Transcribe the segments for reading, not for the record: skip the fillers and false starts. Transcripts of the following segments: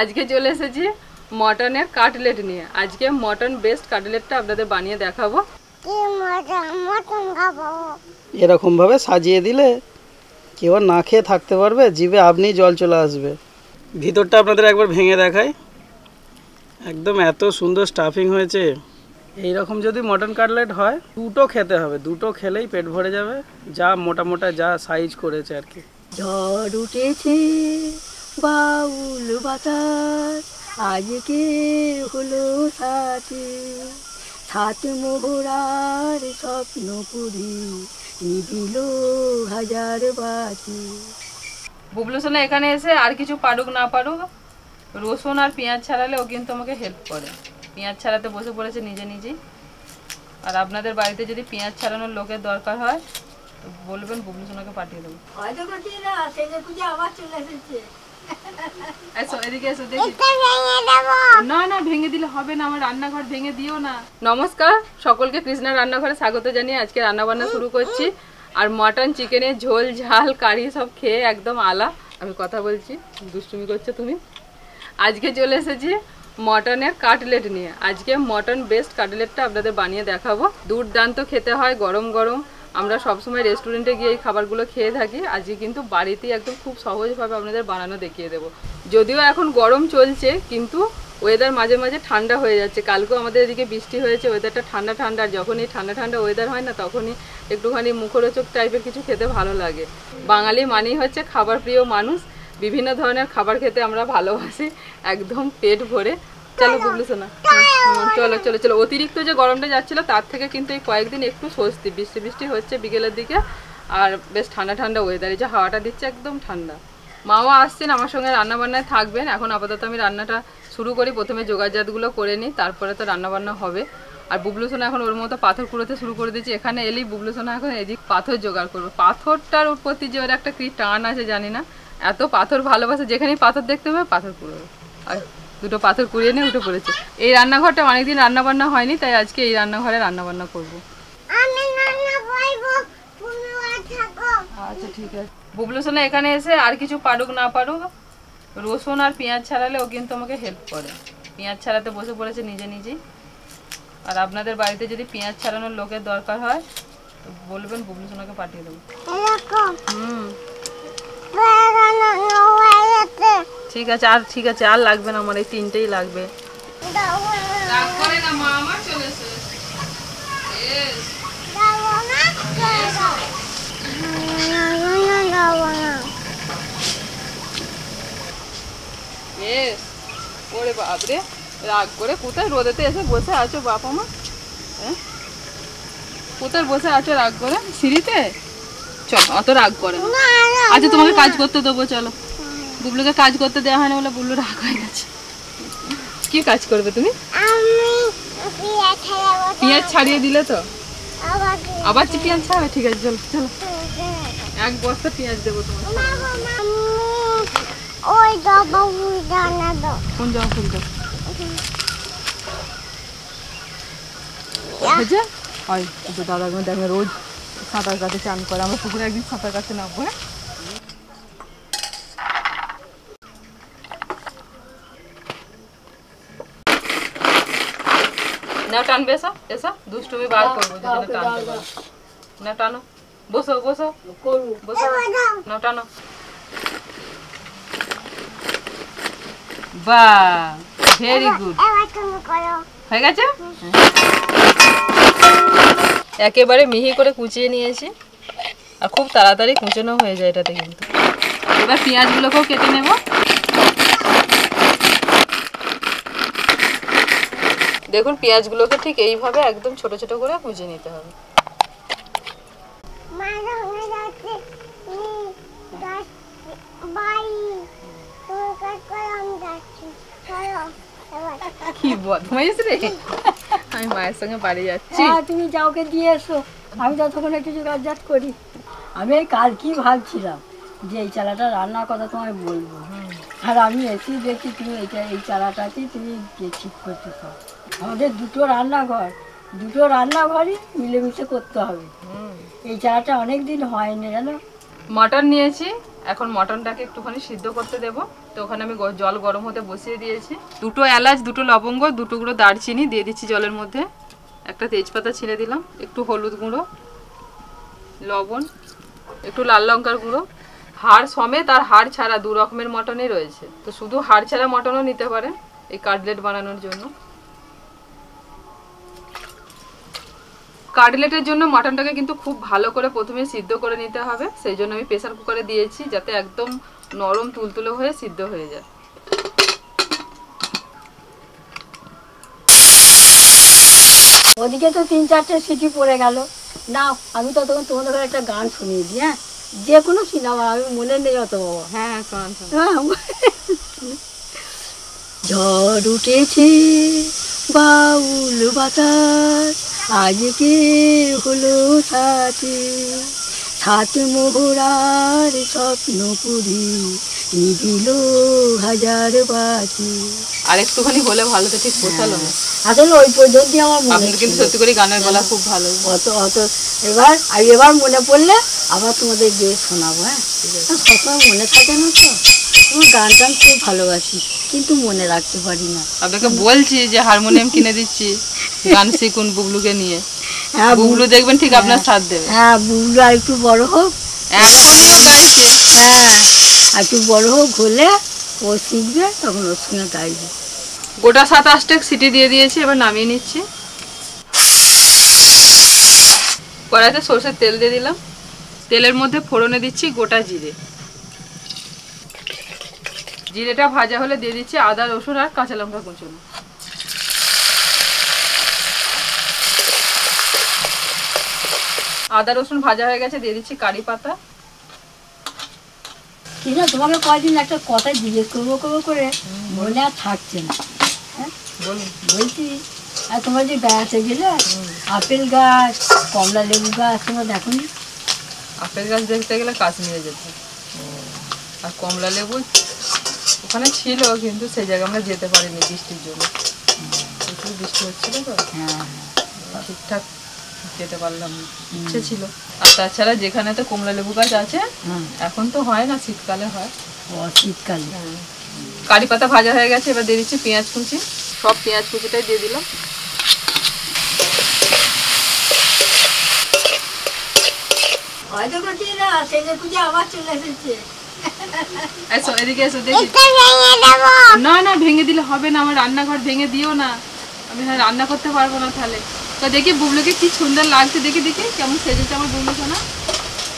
আজকে চলে এসেছি মটনের কাটলেট নিয়ে। আজকে মটন বেস্ট কাটলেটটা আপনাদের বানিয়ে দেখাবো। এরকম ভাবে সাজিয়ে দিলে কেউ না খেয়ে থাকতে পারবে, জিভে আপনি জল চলে আসবে। ভিতরটা আপনাদের একবার ভেঙে দেখাই, একদম এত সুন্দর স্টাফিং হয়েছে। এইরকম যদি মটন কাটলেট হয় দুটো খেতে হবে, দুটো খেলেই পেট ভরে যাবে, যা মোটা মোটা যা সাইজ করেছে আর কি। ঝড় উঠেছে বাউল বাতাস, আজকে হলো সাথে সাত মোহরার স্বপ্ন পুরি, নিভিল হাজার বাতি। বুবলু সোনা এখানে এসে আর কিছু পারুক না পারুক, রসুন আর পেঁয়াজ ছাড়ালে ও কিন্তু আমাকে হেল্প করে। পেঁয়াজ ছাড়াতে বসে পড়েছে নিজে নিজেই। আর আপনাদের বাড়িতে যদি পেঁয়াজ ছাড়ানোর লোকের দরকার হয় তো বলবেন, বুবলু সোনাকে পাঠিয়ে দেবো। না না, ভেঙে দিলে হবে না, আমার রান্নাঘর ভেঙে দিও না। নমস্কার সকলকে, কৃষ্ণার রান্নাঘরে স্বাগত জানিয়ে আজকে রান্নাবান্না শুরু করছি। আর মটন চিকেনের ঝোল ঝাল কারি সব খেয়ে একদম আলা। আমি কথা বলছি, দুষ্টুমি করছো তুমি। আজকে চলে এসেছি মটনের কাটলেট নিয়ে। আজকে মটন বেস্ট কাটলেটটা আপনাদের বানিয়ে দেখাবো। দুর্দান্ত খেতে হয় গরম গরম। আমরা সবসময় রেস্টুরেন্টে গিয়ে এই খাবারগুলো খেয়ে থাকি, আজকে কিন্তু বাড়িতেই একদম খুব সহজভাবে আপনাদের বানানো দেখিয়ে দেবো। যদিও এখন গরম চলছে কিন্তু ওয়েদার মাঝে মাঝে ঠান্ডা হয়ে যাচ্ছে। কালকেও আমাদের এদিকে বৃষ্টি হয়েছে, ওয়েদারটা ঠান্ডা ঠান্ডা। আর যখনই ঠান্ডা ঠান্ডা ওয়েদার হয় না, তখনই একটুখানি মুখরোচক টাইপের কিছু খেতে ভালো লাগে। বাঙালি মানেই হচ্ছে খাবার প্রিয় মানুষ, বিভিন্ন ধরনের খাবার খেতে আমরা ভালোবাসি একদম পেট ভরে। চলো বুবলু সোনা, চলো চলো চলো। অতিরিক্ত যে গরমটা যাচ্ছিলো তার থেকে কিন্তু এই কয়েকদিন একটু স্বস্তি, বৃষ্টি বৃষ্টি হচ্ছে বিকেলের দিকে, আর বেশ ঠান্ডা ঠান্ডা ওয়েদার। এই যে হাওয়াটা দিচ্ছে একদম ঠান্ডা। মাও আসছেন আমার সঙ্গে রান্নাবান্নায় থাকবেন। এখন আপাতত আমি রান্নাটা শুরু করি, প্রথমে জোগাড়জাতগুলো করে নিই, তারপরে তো রান্নাবান্না হবে। আর বুবলু সোনা এখন ওর মতো পাথর কুড়োতে শুরু করে দিয়েছি। এখানে এলেই বুবলু সোনা এখন এদিক পাথর জোগাড় করবো। পাথরটার প্রতি যে ওর একটা কি টান আছে জানি না, এত পাথর ভালোবাসে, যেখানেই পাথর দেখতে হবে পাথর কুড়োবে। আর দুটো পাথর কুড়িয়ে নিয়ে উঠে পড়েছে। এই রান্নাঘরটা অনেকদিন রান্নাবান্না হয়নি, তাই আজকে এই রান্নাঘরে রান্নাবান্না করবো। আচ্ছা ঠিক আছে। বুবলু সোনা এখানে এসে আর কিছু পারুক না পারুক, রসুন আর পেঁয়াজ ছাড়ালে ও কিন্তু আমাকে হেল্প করে। পেঁয়াজ ছাড়াতে বসে পড়েছে নিজে নিজেই। আর আপনাদের বাড়িতে যদি পেঁয়াজ ছাড়ানোর লোকের দরকার হয় তো বলবেন, বুবলু সোনাকে পাঠিয়ে দেবো। ঠিক আছে, আর ঠিক আছে, আর লাগবে না, আমার এই তিনটেই লাগবে। ওরে বাপরে, রাগ করে কোথায় রোদেতে এসে বসে আছো বাবা মা? হ্যাঁ, কোথায় বসে আছো রাগ করে? সিঁড়িতে? চলো, অত রাগ করে। আচ্ছা তোমাকে কাজ করতে দেবো, চলো। বুবলুকে কাজ করতে দেওয়া হয় না বলে বুবলু রাগ হয়ে গেছে। কি কাজ করবে তুমি? পেঁয়াজ ছাড়িয়ে দিলে তো আবার পেঁয়াজ ছাড়বে? ঠিক আছে চলো চলো, এক বস্তা পেঁয়াজ দেবো তোমার। কোন জামা ফুলটা? দাদা দেখবে রোজ সাঁতার কাটে, চান করে। আমরা পুকুরে একদিন সাঁতার কাটতে নামবো। হ্যাঁ, না টানবে, এসো এসো, দুষ্টুমি বার করবো। না টানো, বসো বসো বসো, না টানো। বাহ, ভেরি গুড, হয়ে গেছে। একেবারে মিহি করে কুচিয়ে নিয়েছি, আর খুব তাড়াতাড়ি কুচানো হয়ে যায় এটাতে কিন্তু। এবার পেঁয়াজগুলোকেও কেটে নেব। দেখুন পেঁয়াজগুলোকে ঠিক এইভাবে একদম ছোট ছোট করে কুচিয়ে নিতে হবে। কি বদমাইশ রে, আমি মায়ের সঙ্গে বাড়ি যাচ্ছি। তুমি যাওকে দিয়ে এসো, আমি ততক্ষণ একটু জোগাড় করি। আমি কাল কি ভাবছিলাম যে এই চালাটা রান্নার কথা তোমায় বলবো, আর আমি এসে দেখি তুমি এই চালাটাকেই তুমি ঠিক করতেছ। আমাদের দুটো রান্নাঘরই মিলেমিশে করতে হবে। এই চালাটা অনেক দিন হয়নি জানো। মটন নিয়েছি, এখন মটনটাকে একটুখানি সিদ্ধ করতে দেবো। তো ওখানে আমি জল গরম হতে বসিয়ে দিয়েছি। 2টো এলাচ, 2টো লবঙ্গ, 2 টুকরো দারচিনি দিয়ে দিচ্ছি জলের মধ্যে। একটা তেজপাতা ছিঁড়ে দিলাম, একটু হলুদ গুঁড়ো, লবণ, একটু লাল লঙ্কার গুঁড়ো। হাড় সমেত আর হাড় ছাড়া 2 রকমের মটনই রয়েছে, তো শুধু হাড় ছাড়া মটনও নিতে পারেন এই কাটলেট বানানোর জন্য। কাটলেটের জন্য মটনটাকে কিন্তু খুব ভালো করে প্রথমে সিদ্ধ করে নিতে হবে, সেই জন্য আমি প্রেসার কুকারে দিয়েছি যাতে একদম নরম তুলতুলে হয়ে সিদ্ধ হয়ে যায়। ওদিকে তো 3-4টে সিটি পড়ে গেল। না আমি তো তখন তোমাদের ঘরে একটা গান শুনিয়ে দিই। হ্যাঁ, যে কোনো সিনেমা, আমি মনে নেই অত বাবা। হ্যাঁ শোনান। ঝড় উঠেছে বাউল বাতাস, আজকে হলো সাথে সাত মোহরার স্বপ্ন পুরি, নিভিল হাজার বাতি। আর একটুখানি হলে ভালো, তো ঠিক পোষালো না আসলে ওই পর্যন্ত আমার মনে। আপনার কিন্তু সত্যি করে গানের গলা খুব ভালো। অত এবার মনে পড়লে আবার তোমাদের গিয়ে শোনাবো। হ্যাঁ, সবসময় মনে থাকে না তো। তোমার গান টান খুব ভালোবাসি, কিন্তু মনে রাখতে পারি না। আপনাকে বলছি যে হারমোনিয়াম কিনে দিচ্ছি, গান শিখুন বুবলুকে নিয়ে। হ্যাঁ, বুবলু দেখবেন ঠিক আপনার সাথ দেবে। হ্যাঁ, বুবলু আর একটু বড় হোক। এখনই ও গাইছে। হ্যাঁ, আর একটু বড় হোক, হলে ও শিখবে, তখন ওর সঙ্গে গাইবে। গোটা 7-8টা সিটি দিয়ে দিয়েছি, এবার নামিয়ে নিচ্ছি। কড়াইতে সরষের তেল দিয়ে দিলাম, তেলের মধ্যে ফোড়নে দিচ্ছি গোটা জিরে। জিরেটা ভাজা হলে দিয়ে দিচ্ছি আদা, রসুন আর কাঁচা লঙ্কা কুচনো। আদা রসুন ভাজা হয়ে গেছে, দিয়ে দিচ্ছি কারি পাতা। ঠিক আছে, তোমাকে কয়েকদিন একটা কথা জিজ্ঞেস করবো করে মনে আর থাকছে না। হ্যাঁ বলুন। বলছি, আর তোমরা যে বেড়াতে গেলে আপেল গাছ, কমলা লেবু গাছ তোমরা দেখো নি? আপেল গাছ দেখতে গেলে কাশ্মীরে যেতে, আর কমলা লেবু ওখানে ছিল, কিন্তু সেই জায়গায় আমরা যেতে পারিনি বৃষ্টির জন্য। প্রচুর বৃষ্টি হচ্ছিল তো, হ্যাঁ, ঠিকঠাক যেতে পারলাম না, ইচ্ছে ছিল। আর তাছাড়া যেখানে তো কমলা লেবু গাছ আছে, এখন তো হয় না, শীতকালে হয়। শীতকালে। কারি পাতা ভাজা হয়ে গেছে, এবার দিয়ে দিচ্ছি পেঁয়াজ কুচি। সব পেঁয়াজ কুচিটাই দিয়ে দিলাম। হয়তো করছি না, সেজে পুজো আবার চলে এসেছে। এসো এদিকে এসো, দেখি। না না, ভেঙে দিলে হবে না, আমার রান্নাঘর ভেঙে দিও না, আমি রান্না করতে পারবো না তাহলে। তো দেখি বুবলুকে কি সুন্দর লাগছে, দেখি দেখি কেমন সেজেছে আমার বুবলু সোনা।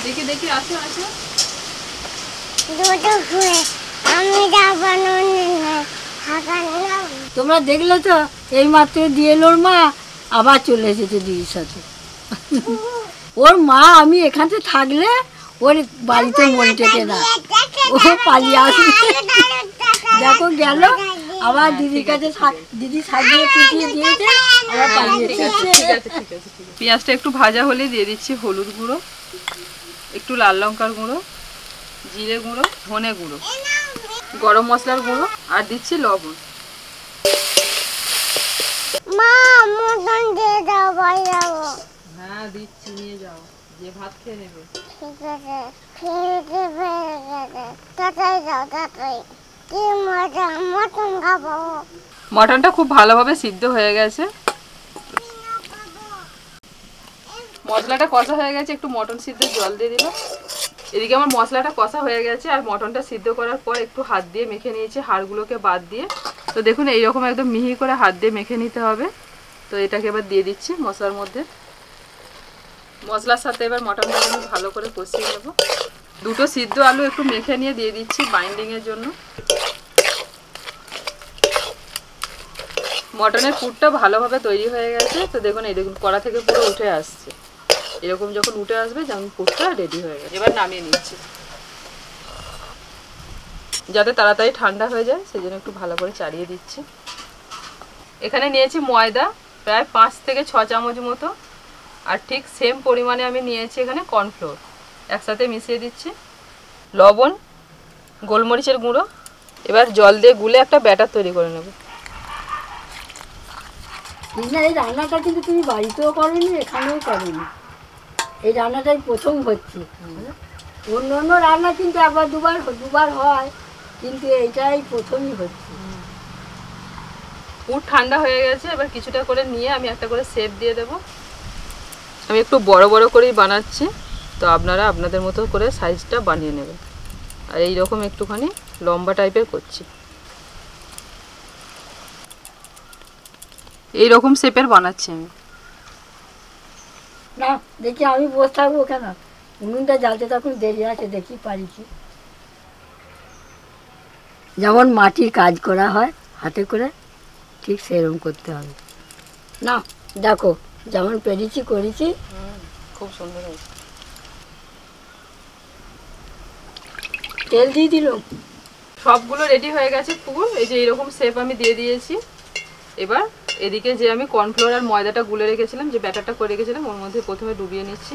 দেখি দেখি, আসো আসো। তোমরা দেখলে তো, এই মাত্র দিয়ে এলো ওর মা, আবার চলে এসেছে দিদির সাথে। ওর মা আমি এখানে থাকলে ওর বাড়িতে মন টেকে না, ও পালিয়ে আসবে। দেখো গেল, আবার দিদির কাছে, দিদি সাজিয়ে পুটিয়ে দিয়েছে, আবার পালিয়ে এসেছে। পেঁয়াজটা একটু ভাজা হলে দিয়ে দিচ্ছি হলুদ গুঁড়ো, একটু লাল লঙ্কার গুঁড়ো, জিরে গুঁড়ো, ধনে গুঁড়ো, গরম মশলার গুঁড়ো, আর দিচ্ছি লবণ। হ্যাঁ দিচ্ছি, নিয়ে যাও, যে ভাত খেয়ে নেবে। মটনটা খুব ভালোভাবে সিদ্ধ হয়ে গেছে, মশলাটা কষা হয়ে গেছে, একটু মটন সিদ্ধ জল দিয়ে দিলাম। এদিকে আমার মশলাটা কষা হয়ে গেছে, আর মটনটা সিদ্ধ করার পর একটু হাত দিয়ে মেখে নিয়েছি হাড়গুলোকে বাদ দিয়ে। তো দেখুন এইরকম একদম মিহি করে হাত দিয়ে মেখে নিতে হবে। তো এটাকে এবার দিয়ে দিচ্ছি মশলার মধ্যে। মশলার সাথে এবার মটনটাকে আমি ভালো করে কষিয়ে নেব। 2টো সিদ্ধ আলু একটু মেখে নিয়ে দিয়ে দিচ্ছি বাইন্ডিংয়ের জন্য। মটনের পুরটা ভালোভাবে তৈরি হয়ে গেছে। তো দেখুন এই দেখুন কড়া থেকে পুরো উঠে আসছে, এরকম যখন উঠে আসবে যেমন পুরটা রেডি হয়ে গেছে। এবার নামিয়ে নিচ্ছি, যাতে তাড়াতাড়ি ঠান্ডা হয়ে যায় সেজন্য একটু ভালো করে চাড়িয়ে দিচ্ছি। এখানে নিয়েছি ময়দা প্রায় 5 থেকে 6 চামচ মতো, আর ঠিক সেম পরিমাণে আমি নিয়েছি এখানে কর্নফ্লোর, একসাথে মিশিয়ে দিচ্ছি। লবণ, গোলমরিচের গুঁড়ো, এবার জল দিয়ে গুলে একটা ব্যাটার তৈরি করে নেব। এই রান্নাটা কিন্তু তুমি বাড়িতেও করোনি, এখানেও করোনি, এই রান্নাটাই প্রথম হচ্ছে। অন্য অন্য রান্না কিন্তু একবার দুবার হয়, কিন্তু এইটাই প্রথমই হচ্ছে। পুর ঠান্ডা হয়ে গেছে, এবার কিছুটা করে নিয়ে আমি একটা করে শেপ দিয়ে দেব। আমি একটু বড় বড় করেই বানাচ্ছি, তো আপনারা আপনাদের মতো করে সাইজটা বানিয়ে নেবেন। আর এই রকম একটুখানি লম্বা টাইপের করছি, এই রকম শেপের বানাচ্ছি আমি। না দেখি আমি বসে থাকবো কেন, উনুনটা জ্বালতে তখন দেরি আছে, দেখি পারি কি। যেমন মাটির কাজ করা হয় হাতে করে, ঠিক সেরকম করতে হবে। না দেখো যেমন পেরেছি করেছি। খুব সুন্দর হয়েছে। তেল দিয়ে দিল, সবগুলো রেডি হয়ে গেছে পুর। এই যে এইরকম শেপ আমি দিয়ে দিয়েছি। এবার এদিকে যে আমি কর্নফ্লোর আর ময়দাটা গুলে রেখেছিলাম, যে ব্যাটারটা করে রেখেছিলাম, ওর মধ্যে প্রথমে ডুবিয়ে নিচ্ছি।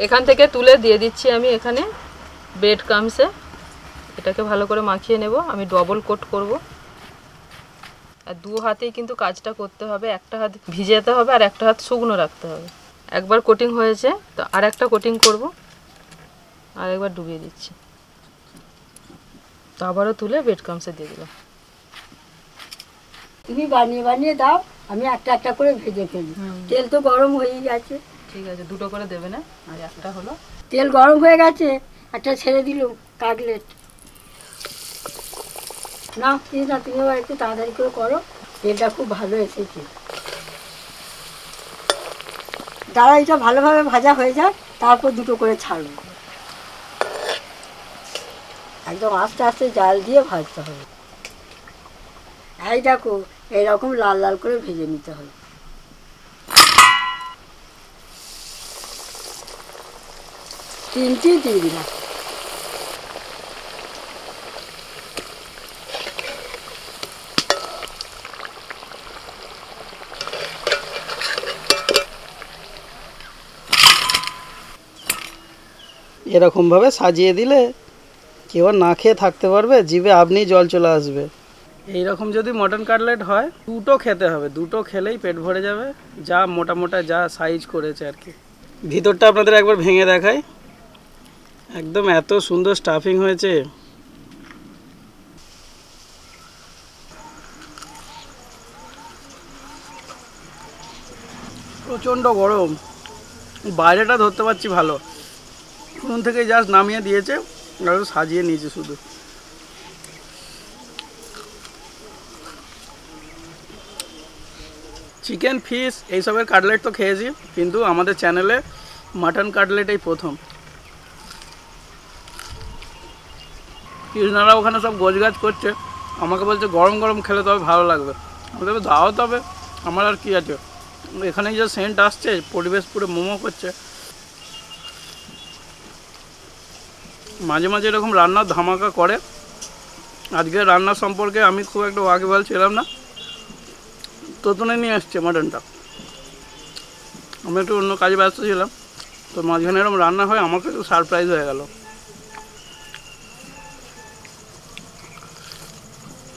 এখান থেকে তুলে দিয়ে দিচ্ছি আমি এখানে ব্রেড ক্রাম্বসে। এটাকে ভালো করে মাখিয়ে নেব। আমি ডবল কোট করব। আর দু হাতেই কিন্তু কাজটা করতে হবে, একটা হাত ভিজাতে হবে আর একটা হাত শুকনো রাখতে হবে। একবার কোটিং হয়েছে, তো আর একটা কোটিং করব, আর একবার ডুবিয়ে দিচ্ছি। তো আবারও তুলে ব্রেড ক্রাম্বসে দিয়ে দিলাম। তুমি বানিয়ে বানিয়ে দাও, আমি একটা একটা করে ভেজে ফেলি। তেল তো গরম হয়ে গেছে। ঠিক আছে, দুটো করে দেবে না? আর একটা হলো। তেল গরম হয়ে গেছে, একটা ছেড়ে দিলুম কাটলেট। না প্লিজ না, তুমি আবার একটু তাড়াতাড়ি করে করো, তেলটা খুব ভালো এসেছে। দাঁড়া, এটা ভালোভাবে ভাজা হয়ে যায়, তারপর দুটো করে ছাড়বো। একদম আস্তে আস্তে জাল দিয়ে ভাজতে হবে। এই দেখো এইরকম লাল লাল করে ভেজে নিতে হবে। তিনটি দিয়ে দিলাম। এরকমভাবে সাজিয়ে দিলে কেউ আর না খেয়ে থাকতে পারবে, জিভে আপনি জল চলে আসবে। এইরকম যদি মটন কাটলেট হয়, দুটো খেতে হবে, দুটো খেলেই পেট ভরে যাবে, যা মোটা মোটা যা সাইজ করেছে আর কি। ভিতরটা আপনাদের একবার ভেঙে দেখাই, একদম এত সুন্দর স্টাফিং হয়েছে। প্রচণ্ড গরম, বাইরেটা ধরতে পারছি ভালো, উনুন থেকে জাস্ট নামিয়ে দিয়েছে আর সাজিয়ে নিয়েছে শুধু। চিকেন, ফিশ এইসবের কাটলেট তো খেয়েছি, কিন্তু আমাদের চ্যানেলে মাটন কাটলেট এই প্রথম। কৃষ্ণারা ওখানে সব গোছগাছ করছে, আমাকে বলছে গরম গরম খেলে তবে ভালো লাগবে। আমাদের দাও, তবে আমার আর কি আছে, এখানে যে সেন্ট আসছে, পরিবেশ পুরো মোমো করছে। মাঝে মাঝে এরকম রান্নার ধামাকা করে। আজকে রান্নার সম্পর্কে আমি খুব একটা ওয়াকিবহাল ছিলাম না, তোতনে নিয়ে আসছে মাটনটা, আমি একটু অন্য কাজে ব্যস্ত ছিলাম, তো মাঝখানে এরকম রান্না হয়, আমাকে একটু সারপ্রাইজ হয়ে গেল।